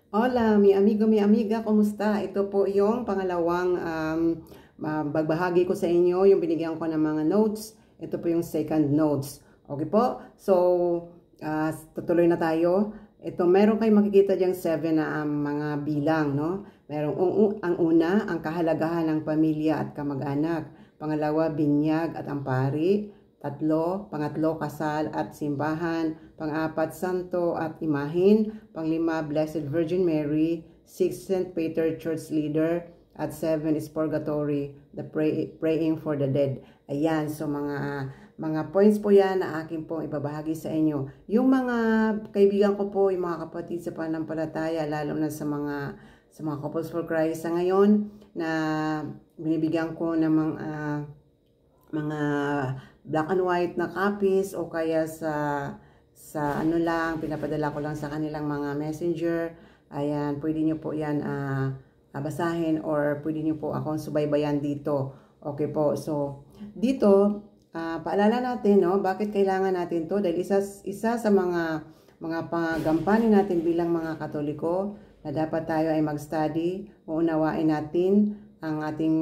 Hola, mi amiga, kumusta? Ito po yung pangalawang bagbahagi ko sa inyo, yung binigyan ko ng mga notes. Ito po yung second notes. Okay po? So, tutuloy na tayo. Ito, meron kayong makikita diyang 7 na mga bilang, no? Merong ang una, ang kahalagahan ng pamilya at kamag-anak. Pangalawa, binyag at ampari. Pangatlo, kasal at simbahan. Pang-apat, santo at imahin. Pang-lima, Blessed Virgin Mary. 6, St. Peter Church Leader. At 7 is Purgatory, the praying for the dead. Ayan, so mga points po yan na akin pong ibabahagi sa inyo. Yung mga kaibigan ko po, yung mga kapatid sa pananampalataya, lalo na sa mga Couples for Christ sa ngayon, na binibigyan ko ng mga black and white na copies o kaya sa ano lang, pinapadala ko lang sa kanilang mga messenger. Ayan, pwede nyo po yan basahin or pwede nyo po akong subaybayan dito. Okay po, so dito, paalala natin, no, bakit kailangan natin to? Dahil isa sa mga pagampanin natin bilang mga Katoliko na dapat tayo ay mag-study, uunawain natin ang ating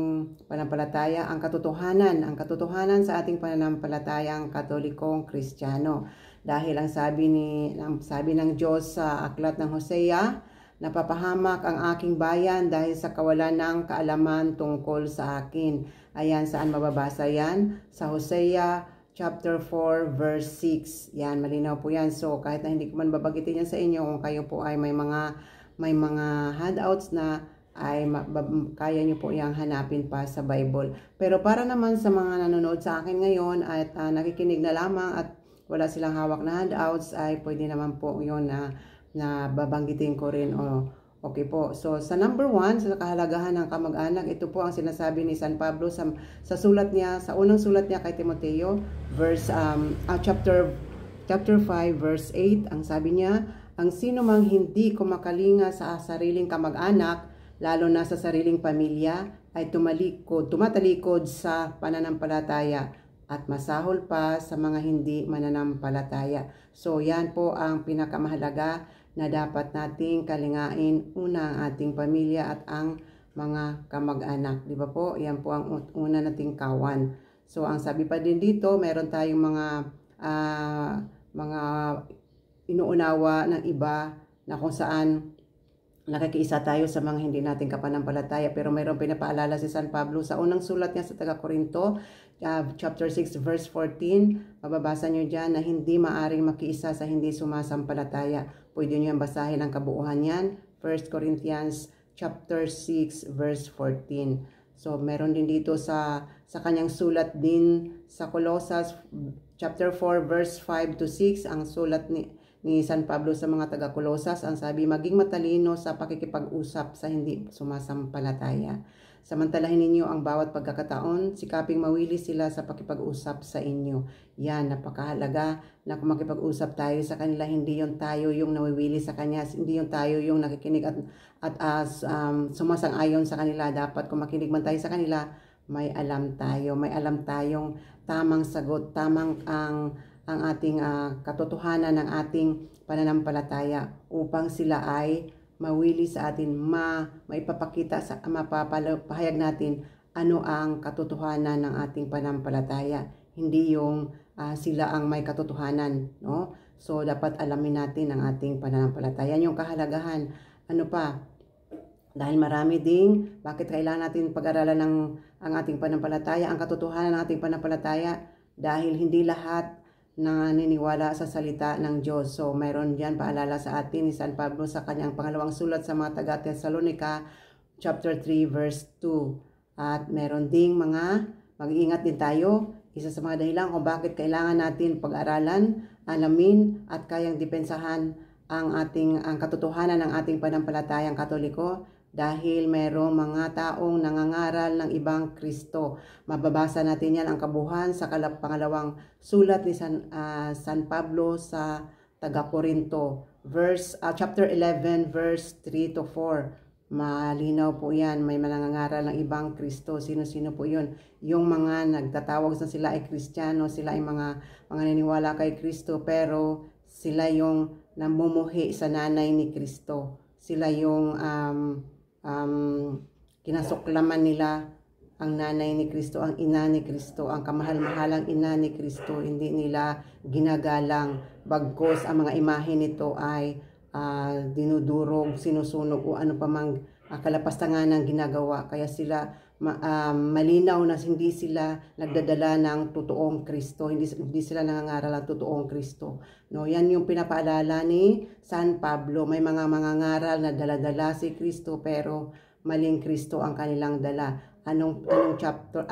pananampalataya, ang katotohanan sa ating pananampalatayang Katolikong Kristiyano. Dahil ang sabi ng Diyos sa aklat ng Hosea, napapahamak ang aking bayan dahil sa kawalan ng kaalaman tungkol sa akin. Ayan, saan mababasa yan? Sa Hosea chapter 4 verse 6. Yan, malinaw po yan. So, kahit na hindi ko man babagitin yan sa inyo, kung kayo po ay may mga handouts na ay kaya nyo po yung hanapin pa sa Bible. Pero para naman sa mga nanonood sa akin ngayon at nakikinig na lamang at wala silang hawak na handouts, ay pwede naman po yun na babanggitin ko rin. Okay po. So, sa number 1, sa kahalagahan ng kamag-anak, ito po ang sinasabi ni San Pablo sa sulat niya, sa unang sulat niya kay Timoteo, chapter 5, verse 8, ang sabi niya, ang sino mang hindi kumakalinga sa sariling kamag-anak, lalo na sa sariling pamilya, ay tumatalikod sa pananampalataya at masahol pa sa mga hindi mananampalataya. So, yan po ang pinakamahalaga na dapat nating kalingain. Una, ang ating pamilya at ang mga kamag-anak. Di ba po? Yan po ang una nating kawan. So, ang sabi pa din dito, meron tayong mga inuunawa ng iba na kung saan nakikiisa tayo sa mga hindi natin kapanampalataya. Pero mayroong pinapaalala si San Pablo sa unang sulat niya sa taga-Korinto, chapter 6, verse 14. Mababasa nyo dyan na hindi maaring makiisa sa hindi sumasampalataya. Pwede nyo yan basahin ang kabuuhan yan. 1 Corinthians chapter 6, verse 14. So, meron din dito sa kanyang sulat din sa Colossus, chapter 4, verse 5 to 6, ang sulat ni San Pablo sa mga taga-Kolosas, ang sabi, maging matalino sa pakikipag-usap sa hindi sumasampalataya. Samantalahin ninyo ang bawat pagkakataon, sikaping mawili sila sa pakipag-usap sa inyo. Yan, napakahalaga na kung makipag-usap tayo sa kanila, hindi yung tayo yung nawiwili sa kanya, hindi yung tayo yung nakikinig at sumasang-ayon sa kanila. Dapat kung makinig man tayo sa kanila, may alam tayong tamang sagot, tamang ang ating katotohanan ng ating pananampalataya upang sila ay mawili sa atin, maipapakita sa mapapahayag natin ano ang katotohanan ng ating pananampalataya. Hindi yung sila ang may katotohanan, no? So dapat alamin natin ang ating pananampalataya, yung kahalagahan. Ano pa? Dahil marami ding bakit kailangan natin pag-aralan ang ating pananampalataya, ang katotohanan ng ating pananampalataya, dahil hindi lahat naniniwala sa salita ng Diyos. So, mayroon diyan paalala sa atin ni San Pablo sa kanyang pangalawang sulat sa mga taga-Thessalonica, chapter 3, verse 2. At meron ding mag-iingat din tayo. Isa sa mga dahilan kung bakit kailangan natin pag-aralan, alamin, at kayang depensahan ang katotohanan ng ating pananampalatayang Katoliko, dahil mayroong mga taong nangangaral ng ibang Kristo. Mababasa natin yan ang kabuuan sa pangalawang sulat ni San Pablo sa taga-Korinto, chapter 11, verse 3 to 4. Malinaw po yan, may nangangaral ng ibang Kristo. Sino-sino po yun? Yung mga nagtatawag na sila ay Kristiyano, sila ay mga naniniwala kay Kristo, pero sila yung namumuhi sa nanay ni Kristo. sila yung kinasuklaman nila ang nanay ni Kristo, ang ina ni Kristo, ang kamahal-mahalang ina ni Kristo. Hindi nila ginagalang, bagkos ang mga imahe nito ay dinudurog, sinusunog o ano pa mang kalapastangan ng ginagawa. Kaya sila malinaw na hindi sila nagdadala ng totoong Kristo, hindi sila nangangaral ng totoong Kristo. No, yan yung pinapaalala ni San Pablo. May mga mangangaral na daladala si Kristo pero maling Kristo ang kanilang dala. Anong chapter,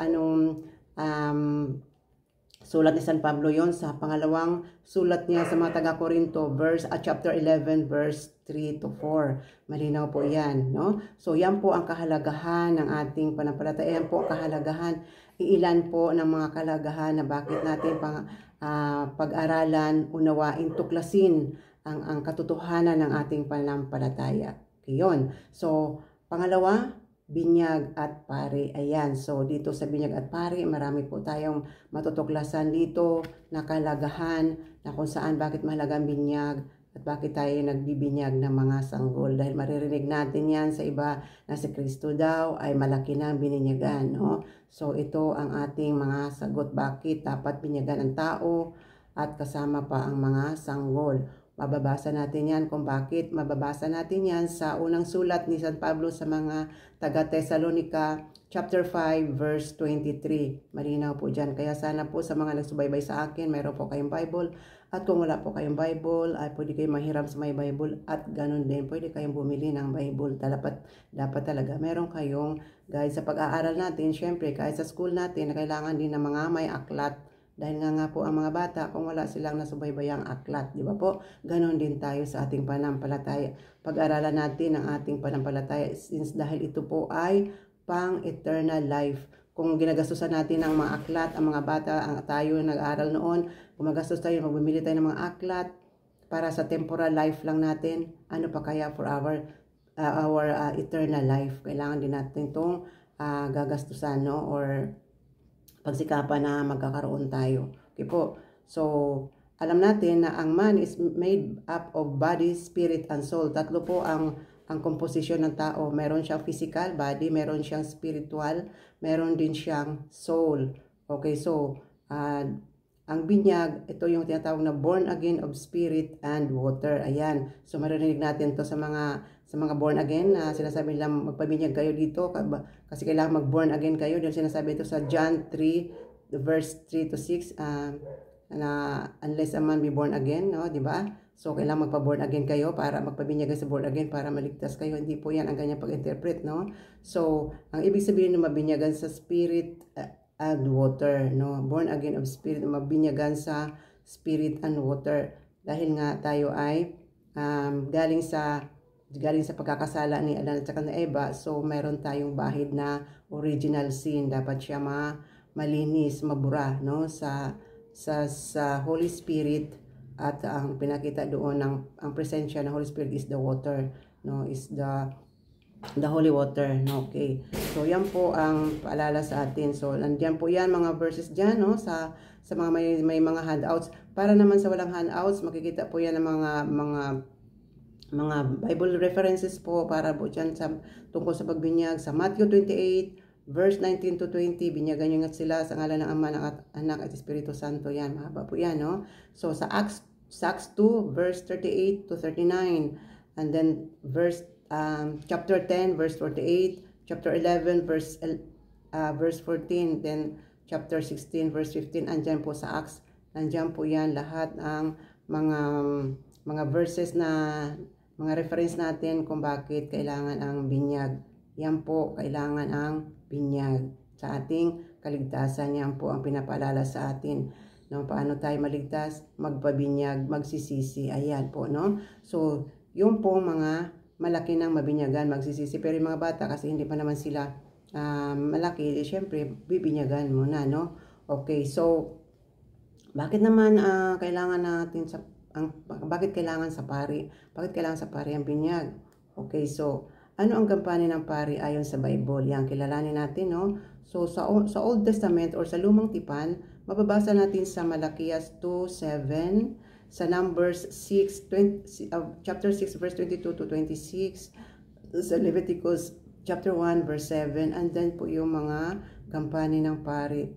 sulat ni San Pablo yon? Sa pangalawang sulat niya sa mga taga-Korinto, chapter 11, verse 3 to 4. Malinaw po yan, no? So, yan po ang kahalagahan ng ating pananampalataya. Yan po ang kahalagahan, iilan po ng mga kahalagahan na bakit natin pag-aralan, unawain, tuklasin ang katotohanan ng ating pananampalataya. Okay, yun. So, pangalawa, binyag at pari. Ayan, so dito sa binyag at pari, marami po tayong matutuklasan dito na kalagahan na kung saan bakit mahalaga ang binyag at bakit tayo nagbibinyag ng mga sanggol. Dahil maririnig natin yan sa iba na si Kristo daw ay malaki na bininyagan. No? So ito ang ating mga sagot bakit dapat binyagan ang tao at kasama pa ang mga sanggol. Mababasa natin yan kung bakit. Mababasa natin yan sa unang sulat ni San Pablo sa mga taga-Thessalonica, chapter 5, verse 23. Malinaw po dyan. Kaya sana po sa mga nagsubaybay sa akin, mayroon po kayong Bible. At kung wala po kayong Bible, ay pwede kayong mahiram sa may Bible. At ganun din, pwede kayong bumili ng Bible. Dapat talaga meron kayong guide sa pag-aaral natin. Siyempre, kahit sa school natin, kailangan din ng mga may aklat. Dahil nga po ang mga bata, kung wala silang nasubaybayang aklat, di ba po? Ganon din tayo sa ating pananampalataya. Pag-aralan natin ang ating pananampalataya since dahil ito po ay pang-eternal life. Kung ginagastusan natin ang mga aklat, ang mga bata, tayo nag-aaral noon, gumagastos tayo, magbumili tayo ng mga aklat para sa temporal life lang natin, ano pa kaya for our eternal life? Kailangan din natin itong gagastusan, no? Or pagsikapan na magkakaroon tayo. Okay po. So, alam natin na ang man is made up of body, spirit, and soul. Tatlo po ang komposisyon ng tao. Meron siyang physical body, meron siyang spiritual, meron din siyang soul. Okay, so, ang binyag, ito yung tinatawag na born again of spirit and water. Ayan. So, maririnig natin to sa mga born again na sinasabi nila magpabinyag kayo dito kasi kailangan mag-born again kayo. Dahil sinasabi ito sa John 3, verse 3 to 6, na unless a man be born again, no, di ba? So, kailangan magpa-born again kayo para magpabinyag sa born again para maligtas kayo. Hindi po yan ang ganyan pag-interpret, no? So, ang ibig sabihin ng mabinyagan sa spirit and water, no? Born again of spirit, mabinyagan sa spirit and water. Dahil nga tayo ay galing sa pagkakasala ni Adan at saka ni Eva, so meron tayong bahid na original sin. Dapat siya malinis, mabura, no? Sa Holy Spirit, at ang pinakita doon ang presensya ng Holy Spirit is the water, no? Is the holy water, no? Okay. So yan po ang paalala sa atin. So nandiyan po yan mga verses diyan, no? Sa mga may mga handouts. Para naman sa walang handouts, makikita po yan ng mga Bible references po para po dyan tungkol sa pagbinyag. Sa Matthew 28, verse 19 to 20, binyagan nyo nga sila sa ngalan ng Ama, ng Anak at Espiritu Santo. Yan, mahaba po yan, no? So, sa Acts 2, verse 38 to 39, and then chapter 10, verse 48, chapter 11, verse 14, then chapter 16, verse 15, andyan po sa Acts, andyan po yan lahat ang mga verses na mga reference natin kung bakit kailangan ang binyag. Yan po, kailangan ang binyag sa ating kaligtasan. Yan po ang pinapaalala sa atin. No, paano tayo maligtas? Magpabinyag, magsisisi. Ayan po, no? So, yung po mga malaki ng mabinyagan, magsisisi. Pero yung mga bata, kasi hindi pa naman sila malaki, syempre, bibinyagan muna, no? Okay, so, bakit naman kailangan natin bakit kailangan sa pari? Bakit kailangan sa pari ang binyag? Okay, so, ano ang gampanin ng pari ayon sa Bible? Yan, kilalanin natin, no? So, sa Old Testament or sa Lumang Tipan, mababasa natin sa Malakias 2:7, sa Numbers 6, chapter 6 verse 22 to 26, sa Leviticus chapter 1 verse 7, and then po yung mga gampani ng pari.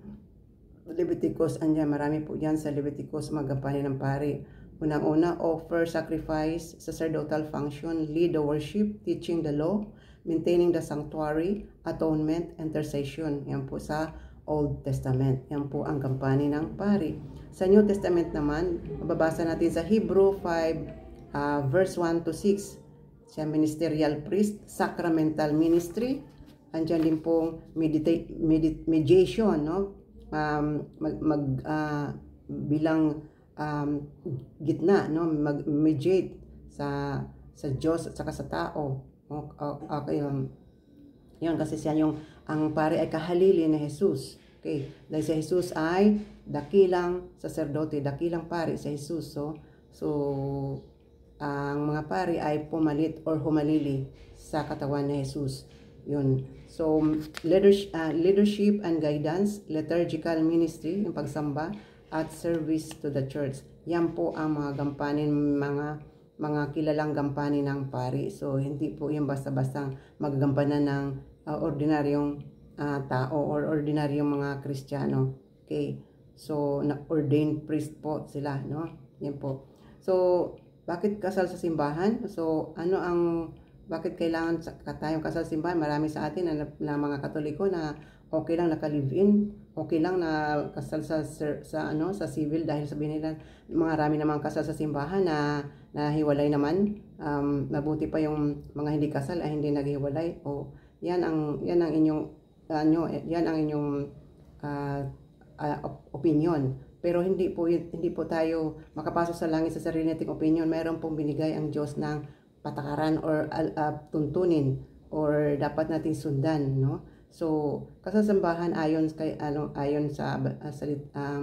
Leviticus, andyan, marami po yan sa Leviticus, mga gampani ng pari. Unang-una, offer, sacrifice, sacerdotal function, lead the worship, teaching the law, maintaining the sanctuary, atonement, intercession. Yan po sa Old Testament. Yan po ang gampani ng pari. Sa New Testament naman, mababasa natin sa Hebrew 5, verse 1 to 6. Siya ministerial priest, sacramental ministry. Andyan din pong mediation, no? Bilang gitna, no, mag-mediate sa Diyos at saka sa tao. Okay, yan kasi siya yung ang pare ay kahalili ni Jesus. Okay, dahil si Jesus ay dakilang saserdote, dakilang pare si Jesus. So ang mga pare ay pumalit or humalili sa katawan ni Jesus. Yun. So leadership and guidance, liturgical ministry, yung pagsamba, at service to the church. Yan po ang mga gampanin, mga kilalang gampanin ng pari. So, hindi po yung basta-basta magagampanan ng ordinaryong tao or ordinaryong mga Kristiyano. Okay? So, ordained priest po sila, no? Yan po. So, bakit kasal sa simbahan? So, bakit kailangan tayong kasal sa simbahan? Marami sa atin na mga Katoliko na okay lang naka-live-in, okay lang na kasal sa civil, dahil sabihin nila marami namang kasal sa simbahan na hiwalay naman. Mabuti pa yung mga hindi kasal ay hindi naghiwalay. O yan ang inyong opinion. Pero hindi po tayo makapasok sa langit sa sarili nating opinion. Mayroon pong binigay ang Diyos ng patakaran or tuntunin or dapat nating sundan, no? So, kasasambahan ayon sa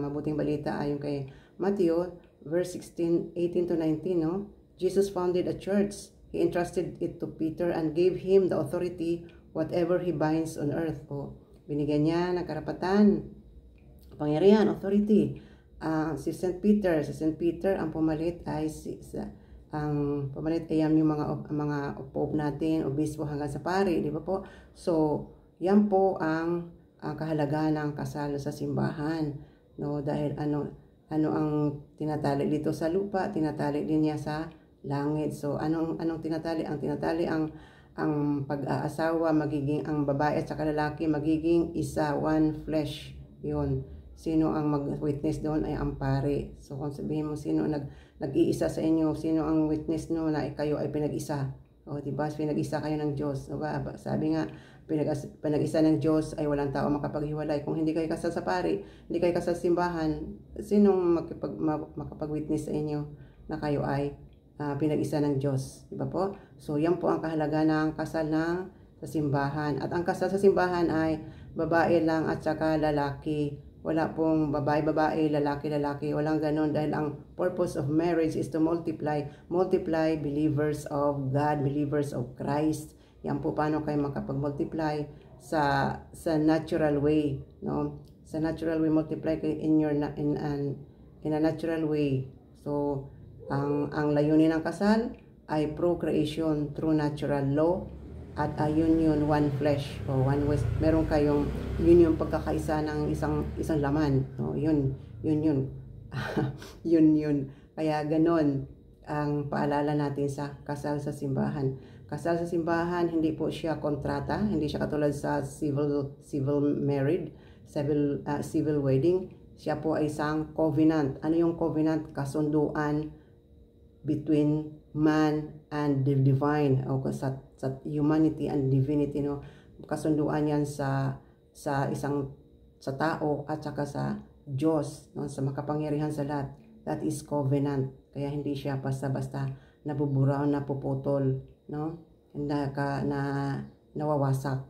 mabuting balita, ayon kay Matthew verse 18 to 19, no? Jesus founded a church. He entrusted it to Peter and gave him the authority whatever he binds on earth. O, binigyan niya ng karapatan, pangyarihan, authority. Si St. Peter ang pumalit ay yung mga pope natin, obispo hanggang sa pari, di ba po? So, yan po ang kahalagahan ng kasal sa simbahan, no? Dahil ano ang tinatali dito sa lupa, tinatali din niya sa langit. So anong tinatali? Ang tinatali ang pag-aasawa, magiging ang babae at saka lalaki magiging isa, one flesh. Yun. Sino ang mag-witness doon ay ang pare. So kung sabihin mo sino nag-iisa sa inyo, sino ang witness no na kayo ay pinag-isa? O diba, pinag-isa kayo ng Diyos. Diba? Sabi nga, pinag-isa ng Diyos ay walang tao makapaghiwalay. Kung hindi kayo kasal sa pari, hindi kayo kasal sa simbahan, sinong makapag-witness sa inyo na kayo ay pinag-isa ng Diyos? Diba po? So, yan po ang kahalaga ng kasal sa simbahan. At ang kasal sa simbahan ay babae lang at saka lalaki. Wala pong babae, lalaki. Walang ganon, dahil ang purpose of marriage is to multiply believers of God, believers of Christ. Yan po paano kayo makapag-multiply sa natural way, no? Sa natural way, multiply kayo in a natural way. So, ang layunin ng kasal ay procreation through natural law at a union, one flesh o one waist. Meron kayong union, pagkakaisa ng isang laman, no? Yun. Yun. Kaya ganon ang paalala natin sa kasal sa simbahan. Kasal sa simbahan, hindi po siya kontrata, hindi siya katulad sa civil married, civil wedding. Siya po ay isang covenant. Ano yung covenant? Kasunduan between man and the divine, o sa humanity and divinity, no? Kasunduan yan sa tao at saka sa Diyos, no? Sa makapangyarihan sa lahat. That is covenant. Kaya hindi siya basta-basta nabubura o napuputol, no? Na nawawasak.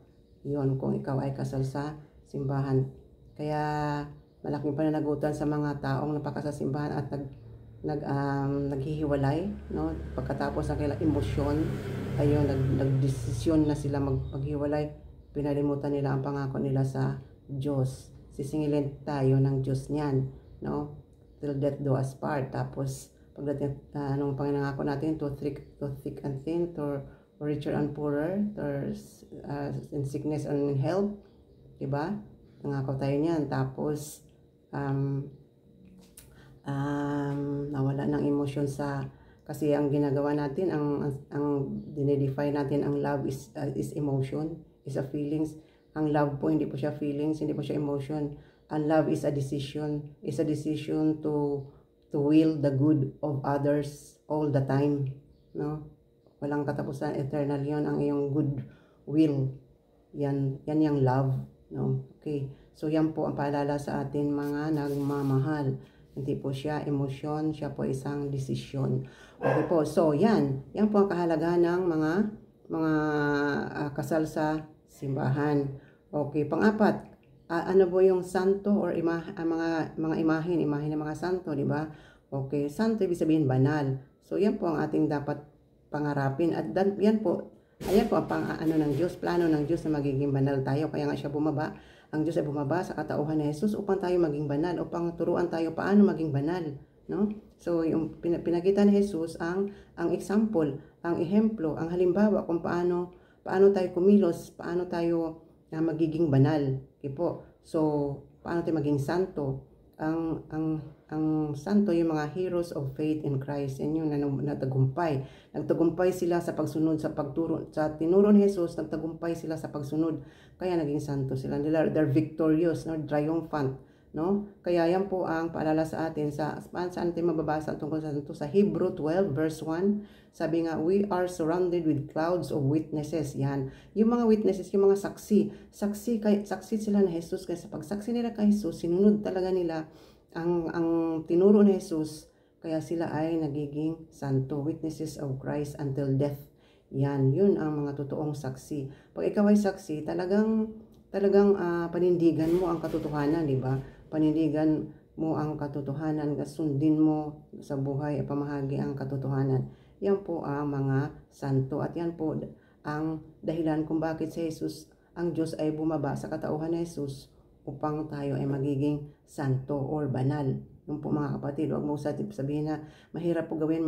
Yun kung ikaw ay kasal sa simbahan. Kaya malaking pananagutan sa mga taong napakasal sa simbahan at naghihiwalay, no? Pagkatapos ng kailang emosyon, ayun, nagdesisyon na sila maghiwalay, pinalimutan nila ang pangako nila sa Diyos. Sisingilin tayo ng Diyos niyan, no? Till death do us part. Tapos pagdating anong pangangako natin, to thick and thin, to richer and poorer, to in sickness and in health, diba? Nangako tayo niyan. Tapos nawala ng emotion kasi ang ginagawa natin, ang dinedefine natin, ang love is emotion, is a feelings. Ang love po, hindi po siya feelings, hindi po siya emotion. Ang love is a decision to will the good of others all the time, no? Walang katapusan, eternal 'yon ang iyong good will. Yan yung love, no? Okay. So yan po ang paalala sa atin mga nagmamahal. Hindi po siya emosyon, siya po isang desisyon. Okay po. So yan po ang kahalagahan ng mga kasal sa simbahan. Okay, pang-apat, ano po yung santo or mga imahin ng mga santo, di ba? Okay, santo ibig sabihin banal. So yan po ang ating dapat pangarapin, at yan po ang ng Diyos, plano ng Diyos na magiging banal tayo. Kaya nga siya bumaba, ang Diyos ay bumaba sa katauhan ni Jesus upang tayo maging banal, upang turuan tayo paano maging banal, no? So yung pinakita ni Jesus ang example, ang ehemplo, ang halimbawa kung paano tayo kumilos, paano tayo magiging banal. Okay po. So paano tayo maging santo? Ang santo, yung mga heroes of faith in Christ, yan yung nagtagumpay sila sa pagsunod sa tinuro ni Jesus, nagtagumpay sila sa pagsunod, kaya naging santo sila. They're victorious, no? Triumphant, no? Kaya yan po ang paalala sa atin saan tayo mababasa tungkol sa santo, sa Hebrew 12 verse 1. Sabi nga, we are surrounded with clouds of witnesses. Yan, yung mga witnesses, yung mga saksi sila na Jesus, kaya sa pagsaksi nila kay Jesus, sinunod talaga nila ang tinuro ni Jesus, kaya sila ay nagiging santo, witnesses of Christ until death. Yan, yun ang mga totoong saksi. Pag ikaw ay saksi, talagang panindigan mo ang katotohanan, di ba? Panindigan mo ang katotohanan, sundin mo sa buhay, pamahagi ang katotohanan. Yan po ang mga santo, at yan po ang dahilan kung bakit si Jesus, ang Diyos ay bumaba sa katauhan ni Jesus upang tayo ay magiging santo or banal. Yung po mga kapatid, huwag mo sabihin na mahirap po gawin.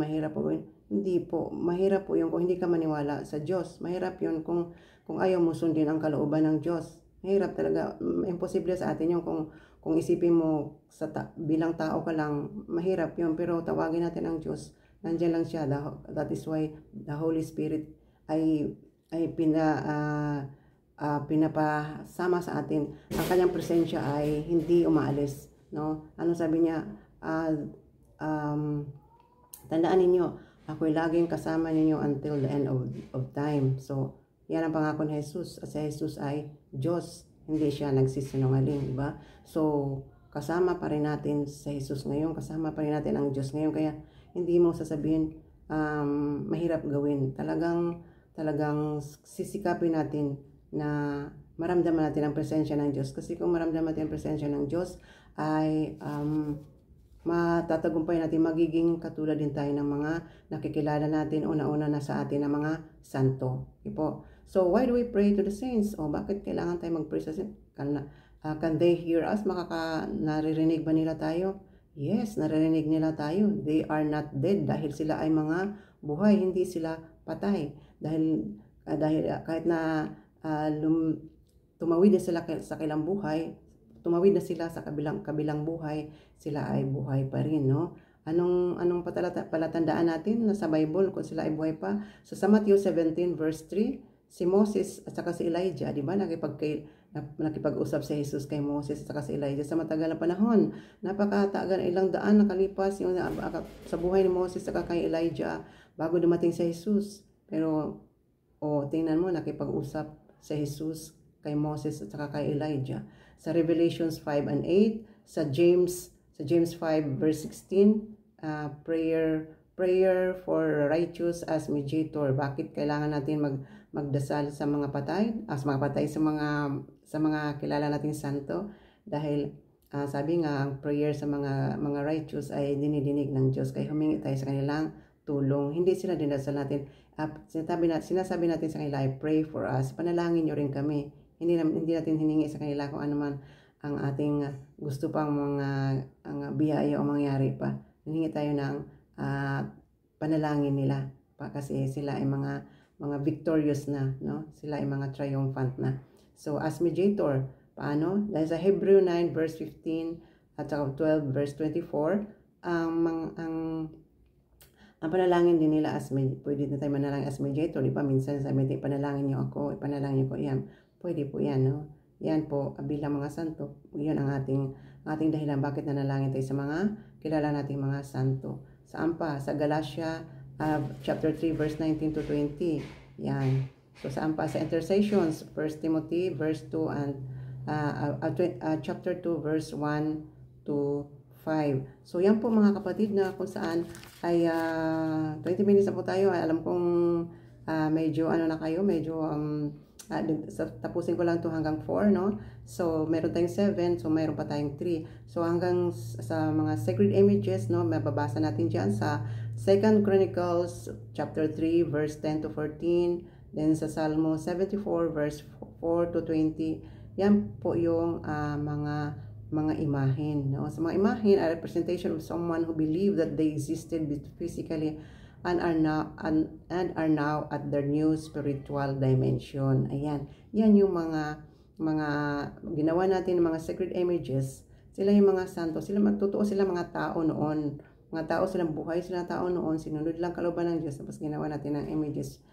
Hindi po, mahirap po yung kung hindi ka maniwala sa Diyos. Mahirap yun kung ayaw mo sundin ang kalooban ng Diyos. Mahirap talaga, imposible sa atin yung kung isipin mo bilang tao ka lang, mahirap yun. Pero tawagin natin ang Diyos, nandiyan lang siya. That is why the Holy Spirit ay pinapasama sa atin. Ang kanyang presensya ay hindi umaalis, no? Ano sabi niya? Tandaan ninyo, ako'y laging kasama ninyo until the end of time. So yan ang pangako ni Jesus. At si Jesus ay Diyos, hindi siya nagsisinungaling, diba? So kasama pa rin natin si Jesus ngayon, kasama pa rin natin ang Diyos ngayon. Kaya hindi mo sasabihin mahirap gawin. Talagang sisikapin natin na maramdaman natin ang presensya ng Diyos. Kasi kung maramdaman natin ang presensya ng Diyos, ay matatagumpay natin, magiging katulad din tayo ng mga nakikilala natin una-una na sa atin ng mga santo. Okay po? So, why do we pray to the saints? O bakit kailangan tayo mag-pray sa saints? Can they hear us? Naririnig ba nila tayo? Yes, naririnig nila tayo. They are not dead dahil sila ay mga buhay, hindi sila patay. Dahil kahit na tumawid na sila sa kabilang buhay, tumawid na sila sa kabilang buhay, sila ay buhay pa rin, no? Anong palatandaan natin na sa Bible kung sila ay buhay pa? So sa Matthew 17 verse 3, si Moses at saka si Elijah, di ba, nakipag-usap si Jesus kay Moses at saka si Elijah sa matagal na panahon. Napakatagal, ilang daan nakalipas yung sa buhay ni Moses at saka kay Elijah bago dumating si Jesus. Pero tingnan mo, nakipag-usap si Jesus kay Moses at saka kay Elijah. Sa Revelations 5 and 8, sa James 5 verse 16, prayer for righteous as mediator. Bakit kailangan natin magdasal sa mga patay? Sa mga kilala nating santo, dahil sabi nga ang prayer sa mga righteous ay dinidinig ng Diyos, kaya humingi tayo sa kanilang tulong. Hindi sila dinasal natin. Sinasabi natin sa kanila, pray for us. Panalangin nyo rin kami. Hindi natin hiningi sa kanila kung ano man ang ating gusto pang mga biyaya o mangyari pa. Hiningi tayo ng panalangin nila kasi sila ay mga victorious na, no? Sila ay mga triumphant na. So as mediator, paano? Dahil sa Hebrew 9 verse 15 at saka 12 verse 24, ang panalangin din nila pwede na tayo manalangin as mediator, di ba? Minsan sabi natin, panalangin niyo ako, ipanalangin ko yan. Pwede po yan, no? Yan po, bilang mga santo, yun ang ating dahilan bakit nanalangin tayo sa mga kilala nating mga santo. Saan pa? Sa Galatia chapter 3 verse 19 to 20. Yan. So saan pa? Sa intercessions, 1 Timothy verse 2 and chapter 2 verse 1 to 5. So yan po mga kapatid na kung saan ay 20 minutes na po tayo. Alam kong medyo na kayo, medyo tapusin ko lang to hanggang 4, no? So meron tayong 7, so meron pa tayong 3. So hanggang sa mga sacred images, no, mababasa natin diyan sa 2 Chronicles chapter 3 verse 10 to 14, then sa Psalm 74 verse 4 to 20. Yan po yung mga imahen, no? So mga imahen are representation of someone who believed that they existed physically and are now at their new spiritual dimension. Ayan. Yan yung mga ginawa natin, mga sacred images. Sila yung mga santo. Sila totoo sila mga tao noon. Mga tao silang buhay, sila tao noon. Sinunod lang kalooban ng Diyos. Tapos ginawa natin ng images.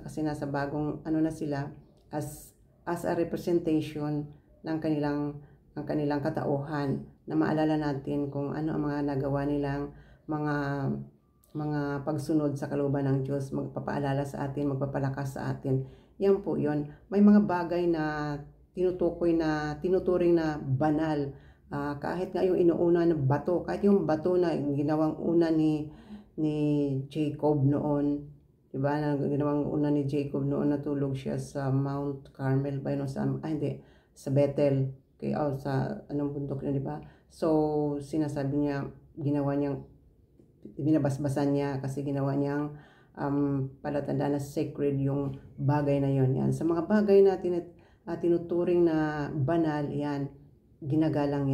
Kasi nasa bagong na sila as a representation ng kanilang katauhan, na maalala natin kung ano ang mga nagawa nilang mga pagsunod sa kalooban ng Diyos, magpapaalala sa atin, magpapalakas sa atin. Yan po yon. May mga bagay na tinuturing na banal. Kahit nga yung inuuna na bato, kahit yung bato na ginawang una ni Jacob noon, diba? Ginawang una ni Jacob noon, natulog siya sa Mount Carmel ba yun? Sa Bethel. Sa anong bundok yun, diba? So, sinasabi niya, binabasbasan niya kasi ginawa niyang palatandaan na sacred yung bagay na yon. Yan. Sa mga bagay na tinuturing na banal, yan, ginagalang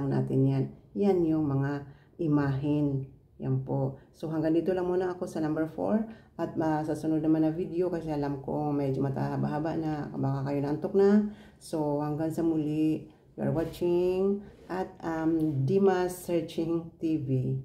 natin yan. Yan yung mga imahen. Yan po. So hanggang dito lang muna ako sa number 4 at sa sunod naman na video kasi alam ko medyo matahaba-haba na, baka kayo naantok na. So hanggang sa muli, you are watching at Dimas Searching TV.